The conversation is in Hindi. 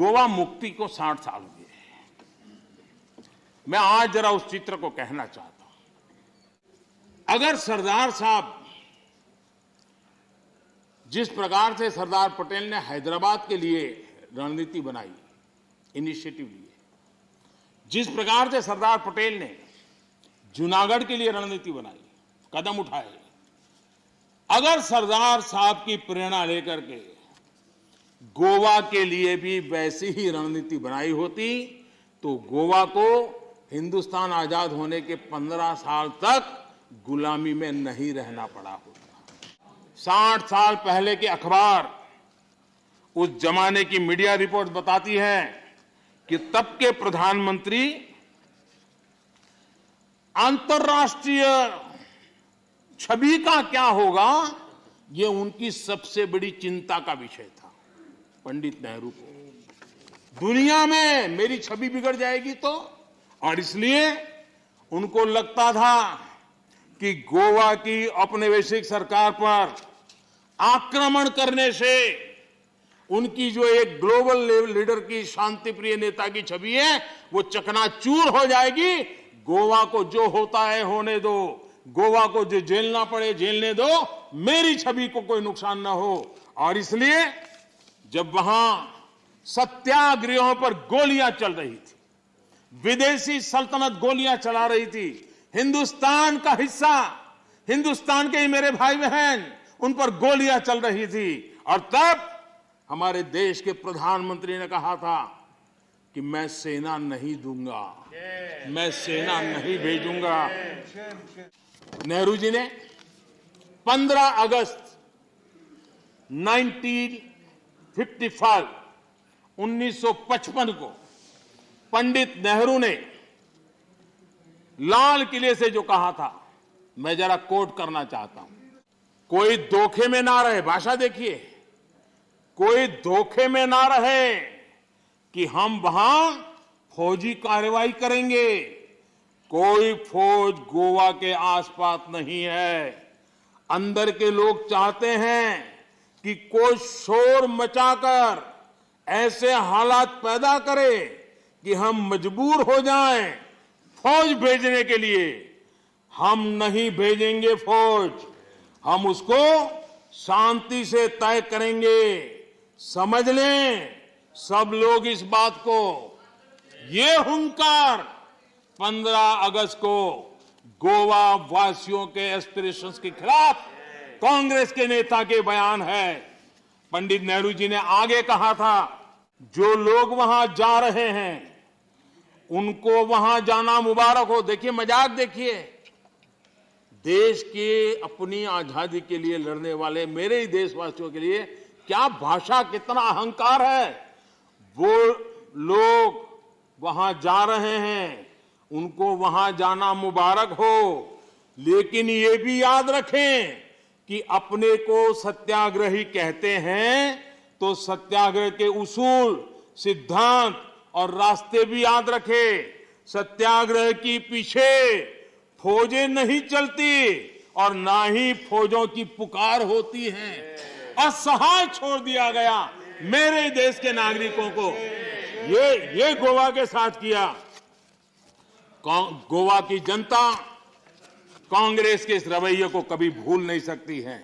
गोवा मुक्ति को 60 साल हुए। मैं आज जरा उस चित्र को कहना चाहता हूं। अगर सरदार साहब जिस प्रकार से सरदार पटेल ने हैदराबाद के लिए रणनीति बनाई, इनिशिएटिव लिए, जिस प्रकार से सरदार पटेल ने जूनागढ़ के लिए रणनीति बनाई, कदम उठाए, अगर सरदार साहब की प्रेरणा लेकर के गोवा के लिए भी वैसी ही रणनीति बनाई होती तो गोवा को हिंदुस्तान आजाद होने के 15 साल तक गुलामी में नहीं रहना पड़ा होता। 60 साल पहले के अखबार, उस जमाने की मीडिया रिपोर्ट बताती है कि तब के प्रधानमंत्री अंतर्राष्ट्रीय छवि का क्या होगा, यह उनकी सबसे बड़ी चिंता का विषय था। पंडित नेहरू को दुनिया में मेरी छवि बिगड़ जाएगी तो, और इसलिए उनको लगता था कि गोवा की औपनिवेशिक सरकार पर आक्रमण करने से उनकी जो एक ग्लोबल लीडर की, शांति प्रिय नेता की छवि है, वो चकनाचूर हो जाएगी। गोवा को जो होता है होने दो, गोवा को जो झेलना पड़े झेलने दो, मेरी छवि को कोई नुकसान ना हो। और इसलिए जब वहां सत्याग्रहों पर गोलियां चल रही थी, विदेशी सल्तनत गोलियां चला रही थी, हिंदुस्तान का हिस्सा, हिंदुस्तान के ही मेरे भाई बहन, उन पर गोलियां चल रही थी, और तब हमारे देश के प्रधानमंत्री ने कहा था कि मैं सेना नहीं दूंगा, मैं सेना नहीं भेजूंगा। नेहरू जी ने 15 अगस्त 1955 को पंडित नेहरू ने लाल किले से जो कहा था, मैं जरा कोट करना चाहता हूं। कोई धोखे में ना रहे, भाषा देखिए, कोई धोखे में ना रहे कि हम वहां फौजी कार्रवाई करेंगे। कोई फौज गोवा के आसपास नहीं है। अंदर के लोग चाहते हैं कि कोई शोर मचाकर ऐसे हालात पैदा करे कि हम मजबूर हो जाएं फौज भेजने के लिए। हम नहीं भेजेंगे फौज, हम उसको शांति से तय करेंगे। समझ लें सब लोग इस बात को। ये हुंकार 15 अगस्त को गोवा वासियों के एस्पिरेशंस के खिलाफ कांग्रेस के नेता के बयान है। पंडित नेहरू जी ने आगे कहा था, जो लोग वहां जा रहे हैं उनको वहां जाना मुबारक हो। देखिए मजाक, देखिए, देश के अपनी आजादी के लिए लड़ने वाले मेरे ही देशवासियों के लिए क्या भाषा, कितना अहंकार है। वो लोग वहां जा रहे हैं, उनको वहां जाना मुबारक हो, लेकिन ये भी याद रखें कि अपने को सत्याग्रही कहते हैं तो सत्याग्रह के उसूल, सिद्धांत और रास्ते भी याद रखें। सत्याग्रह की पीछे फौजें नहीं चलती और ना ही फौजों की पुकार होती है। असहाय छोड़ दिया गया मेरे देश के नागरिकों को। ये गोवा के साथ किया। गोवा की जनता कांग्रेस के इस रवैये को कभी भूल नहीं सकती है।